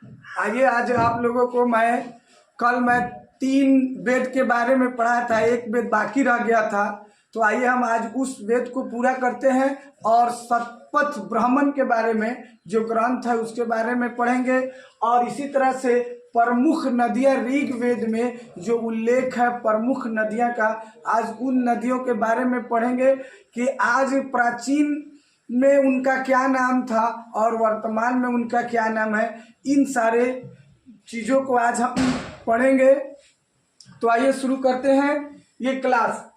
आइए, आज आप लोगों को कल मैं 3 वेद के बारे में पढ़ाया था, एक वेद बाकी रह गया था। तो आइए हम आज उस वेद को पूरा करते हैं और शतपथ ब्राह्मण के बारे में जो ग्रंथ है उसके बारे में पढ़ेंगे। और इसी तरह से प्रमुख नदियाँ ऋग वेद में जो उल्लेख है प्रमुख नदियाँ का, आज उन नदियों के बारे में पढ़ेंगे कि आज प्राचीन में उनका क्या नाम था और वर्तमान में उनका क्या नाम है। इन सारे चीज़ों को आज हम पढ़ेंगे। तो आइए शुरू करते हैं ये क्लास।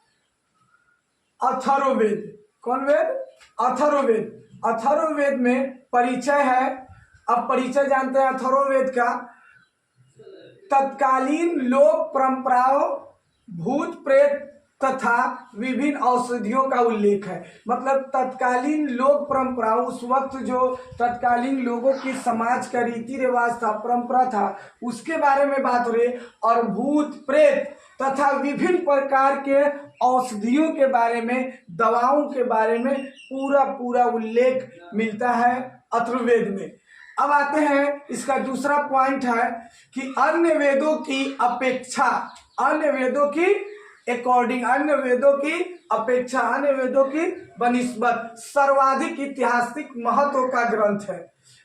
अथर्ववेद, कौन वेद? अथर्ववेद। अथर्ववेद में परिचय है। अब परिचय जानते हैं अथर्ववेद का। तत्कालीन लोक परंपराओं, भूत प्रेत तथा विभिन्न औषधियों का उल्लेख है। मतलब तत्कालीन लोक परंपराओं, उस वक्त जो तत्कालीन लोगों की समाज का रीति रिवाज था, परंपरा था, उसके बारे में बात हो रही है। और भूत प्रेत तथा विभिन्न प्रकार के औषधियों के बारे में, दवाओं के बारे में पूरा उल्लेख मिलता है अथर्ववेद में। अब आते हैं, इसका दूसरा पॉइंट है कि अन्य वेदों की अपेक्षा, अन्य वेदों की अकॉर्डिंग, अन्य वेदों की अपेक्षा, अन्य वेदों की बनिस्बत सर्वाधिक ऐतिहासिक महत्व का ग्रंथ है।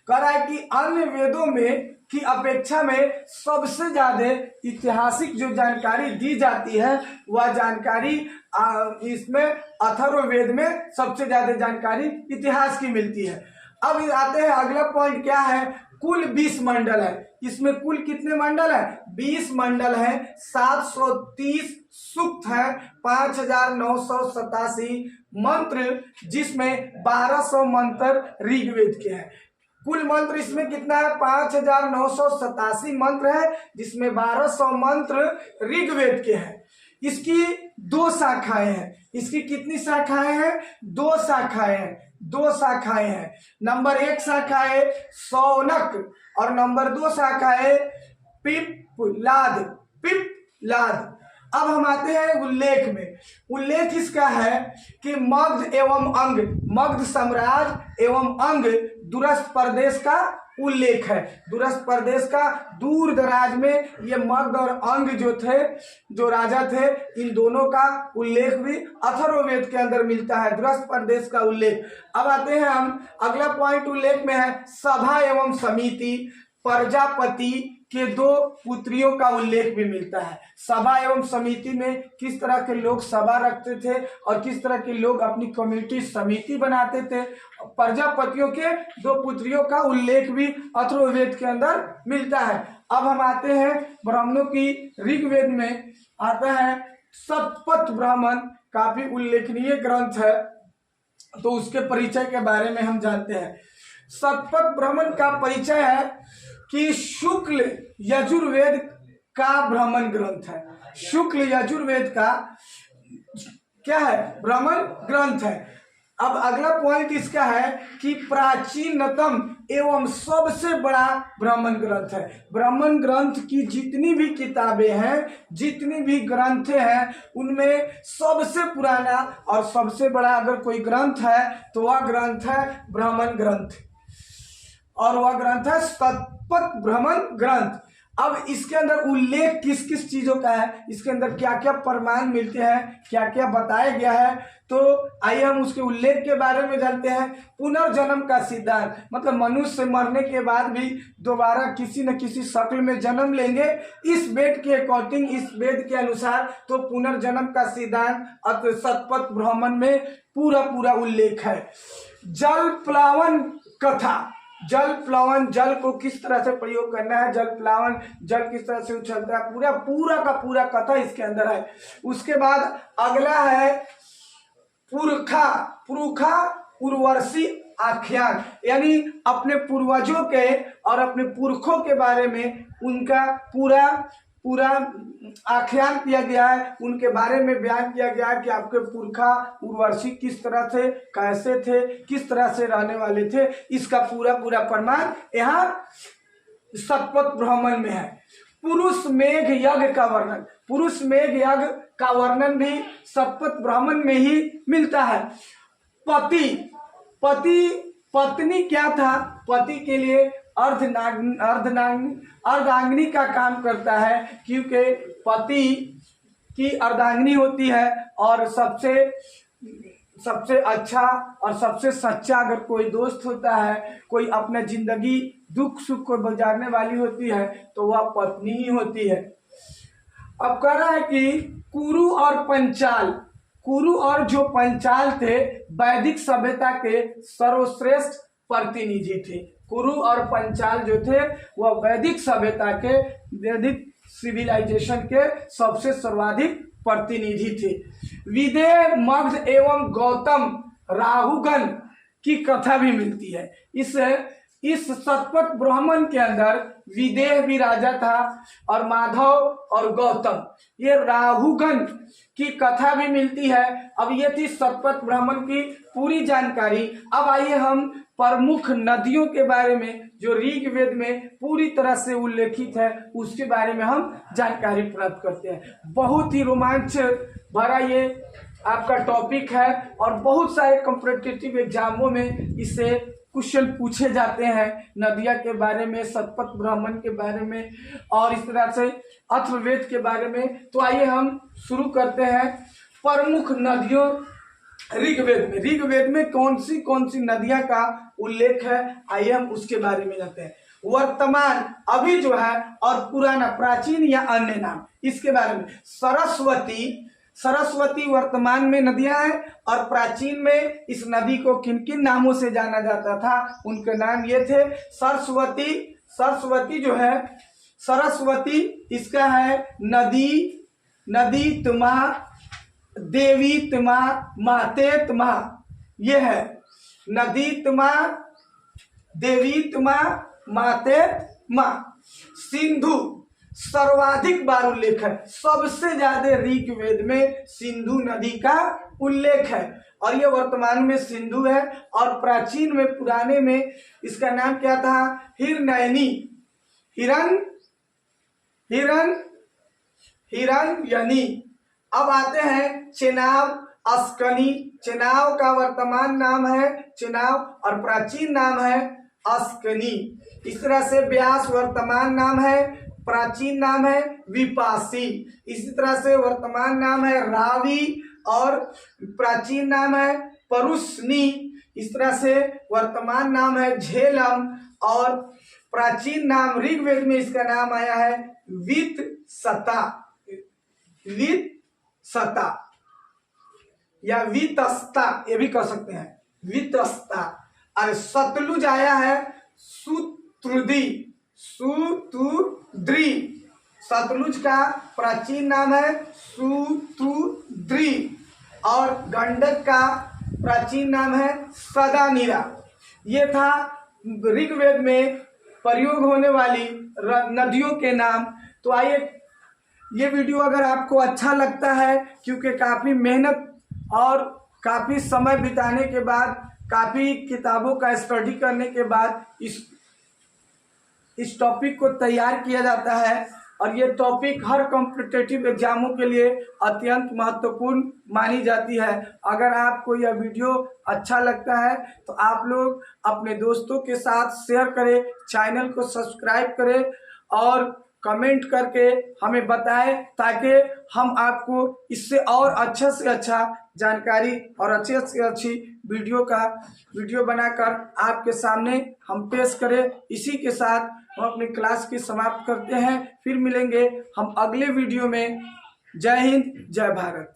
कह रहा है कि अन्य वेदों में की अपेक्षा में सबसे ज्यादा ऐतिहासिक जो जानकारी दी जाती है वह जानकारी इसमें अथर्ववेद में सबसे ज्यादा जानकारी इतिहास की मिलती है। अब आते हैं, अगला पॉइंट क्या है? कुल 20 मंडल है। इसमें कुल कितने मंडल है? 20 मंडल है। 730 सूक्त है, 5987 मंत्र, जिसमें 1200 मंत्र ऋग्वेद के हैं। कुल मंत्र इसमें कितना है? 5987 मंत्र है, जिसमें 1200 मंत्र ऋग्वेद के हैं। इसकी 2 शाखाएं हैं। इसकी कितनी शाखाएं हैं? 2 शाखाएं हैं। 2 शाखाएं हैं। नंबर 1 शाखा है शौनक और नंबर 2 शाखा है पिप्पलाद। पिप्पलाद। अब हम आते हैं उल्लेख में। उल्लेख इसका है कि मगध एवं अंग, मगध साम्राज्य एवं अंग दूरस्थ प्रदेश का उल्लेख है। दूरस्थ प्रदेश का, दूर दराज में ये मगध और अंग जो थे, जो राजा थे, इन दोनों का उल्लेख भी अथर्ववेद के अंदर मिलता है, दूरस्थ प्रदेश का उल्लेख। अब आते हैं हम, अगला पॉइंट उल्लेख में है सभा एवं समिति। प्रजापति के 2 पुत्रियों का उल्लेख भी मिलता है। सभा एवं समिति में किस तरह के लोग सभा रखते थे और किस तरह के लोग अपनी कम्युनिटी समिति बनाते थे। प्रजापतियों के 2 पुत्रियों का उल्लेख भी अथर्ववेद के अंदर मिलता है। अब हम आते हैं ब्राह्मणों की, ऋग्वेद में आता है शतपथ ब्राह्मण, काफी उल्लेखनीय ग्रंथ है। तो उसके परिचय के बारे में हम जानते हैं। शतपथ ब्राह्मण का परिचय है कि शुक्ल यजुर्वेद का ब्राह्मण ग्रंथ है। शुक्ल यजुर्वेद का क्या है? ब्राह्मण ग्रंथ है। अब अगला पॉइंट इसका है कि प्राचीनतम एवं सबसे बड़ा ब्राह्मण ग्रंथ है। ब्राह्मण ग्रंथ की जितनी भी किताबें हैं, जितनी भी ग्रंथ हैं, उनमें सबसे पुराना और सबसे बड़ा अगर कोई ग्रंथ है तो वह ग्रंथ है ब्राह्मण ग्रंथ, और वह ग्रंथ है शतपथ ब्राह्मण ग्रंथ। अब इसके अंदर उल्लेख किस किस चीजों का है, इसके अंदर क्या क्या प्रमाण मिलते हैं, क्या क्या बताया गया है, तो आइए हम उसके उल्लेख के बारे में जानते हैं। पुनर्जन्म का सिद्धांत, मतलब मनुष्य मरने के बाद भी दोबारा किसी न किसी शक्ल में जन्म लेंगे। इस वेद के अकॉर्डिंग, इस वेद के अनुसार तो पुनर्जन्म का सिद्धांत शतपथ ब्राह्मण में पूरा उल्लेख है। जल प्लावन कथा, जल प्लावन, जल को किस तरह से प्रयोग करना है, जल प्लावन, जल किस तरह से उछलता है, पूरा का पूरा कथा इसके अंदर है। उसके बाद अगला है पुरुखा उर्वशी आख्यान, यानी अपने पूर्वजों के और अपने पुरखों के बारे में उनका पूरा आख्यान किया गया है, उनके बारे में बयान किया गया है कि आपके पुरखा उर्वशी किस तरह से, कैसे थे, किस तरह से रहने वाले थे। इसका पूरा प्रमाण यहाँ शतपथ ब्राह्मण में है। पुरुष मेघ यज्ञ का वर्णन, पुरुष मेघ यज्ञ का वर्णन भी शतपथ ब्राह्मण में ही मिलता है। पति पत्नी क्या था, पति के लिए अर्धांगिनी का काम करता है, क्योंकि पति की अर्धांगिनी होती है और सबसे अच्छा और सबसे सच्चा अगर कोई दोस्त होता है, कोई अपने जिंदगी दुख सुख को गुजारने वाली होती है, तो वह पत्नी ही होती है। अब कह रहा है कि कुरु और जो पंचाल थे वैदिक सभ्यता के सर्वश्रेष्ठ प्रतिनिधि थे। कुरु और पंचाल जो थे वह वैदिक सभ्यता के, वैदिक सिविलाइजेशन के सबसे सर्वाधिक प्रतिनिधि थे। विदेह, मगध एवं गौतम राहुगण की कथा भी मिलती है। इस शतपथ ब्राह्मण के अंदर विदेह भी राजा था और माधव और गौतम, ये राहुगण की कथा भी मिलती है। अब ये थी शतपथ ब्राह्मण की पूरी जानकारी। अब आइए हम प्रमुख नदियों के बारे में, जो ऋग्वेद में पूरी तरह से उल्लेखित है, उसके बारे में हम जानकारी प्राप्त करते हैं। बहुत ही रोमांच भरा ये आपका टॉपिक है और बहुत सारे कॉम्पिटिटिव एग्जामों में इससे क्वेश्चन पूछे जाते हैं, नदिया के बारे में, शतपथ ब्राह्मण के बारे में और इस तरह से अथर्ववेद के बारे में। तो आइए हम शुरू करते हैं प्रमुख नदियों ऋग्वेद में कौन सी नदियां का उल्लेख है, आइए हम उसके बारे में जानते हैं। वर्तमान, अभी जो है, और पुराना, प्राचीन या अन्य नाम, इसके बारे में। सरस्वती वर्तमान में नदियां हैं और प्राचीन में इस नदी को किन किन नामों से जाना जाता था, उनके नाम ये थे। सरस्वती जो है, सरस्वती इसका है नदी तुमा, देवी तुमा, माते तुमा, ये है नदी तुमा, देवी तुमा, माते मा। सिंधु सर्वाधिक बार उल्लेख है, सबसे ज्यादा ऋग्वेद में सिंधु नदी का उल्लेख है और ये वर्तमान में सिंधु है। और प्राचीन में, पुराने में इसका नाम क्या था? हिरण्यनी, हिरण्यनी। अब आते हैं चेनाब, अस्कनी। चेनाब का वर्तमान नाम है चेनाब और प्राचीन नाम है अस्कनी। इस तरह से व्यास वर्तमान नाम है, प्राचीन नाम है विपासी। इसी तरह से वर्तमान नाम है रावी और प्राचीन नाम है परुष्णी। इस तरह से वर्तमान नाम है झेलम और प्राचीन नाम ऋग्वेद में इसका नाम आया है वितसता या वितस्ता, ये भी कह सकते हैं वितस्ता। और सतलुज आया है सुतुद्री। सतलुज का प्राचीन नाम है सुतुद्री और गंडक का प्राचीन नाम है सदानीरा। ये था ऋग्वेद में प्रयोग होने वाली नदियों के नाम। तो आइए, ये वीडियो अगर आपको अच्छा लगता है, क्योंकि काफ़ी मेहनत और काफ़ी समय बिताने के बाद, काफ़ी किताबों का स्टडी करने के बाद इस टॉपिक को तैयार किया जाता है और ये टॉपिक हर कॉम्पिटिटिव एग्जामों के लिए अत्यंत महत्वपूर्ण मानी जाती है। अगर आपको यह वीडियो अच्छा लगता है तो आप लोग अपने दोस्तों के साथ शेयर करें, चैनल को सब्सक्राइब करें और कमेंट करके हमें बताएं, ताकि हम आपको इससे और अच्छा से अच्छा जानकारी और अच्छी से अच्छी वीडियो बनाकर आपके सामने हम पेश करें। इसी के साथ हम अपनी क्लास की समाप्त करते हैं। फिर मिलेंगे हम अगले वीडियो में। जय हिंद, जय भारत।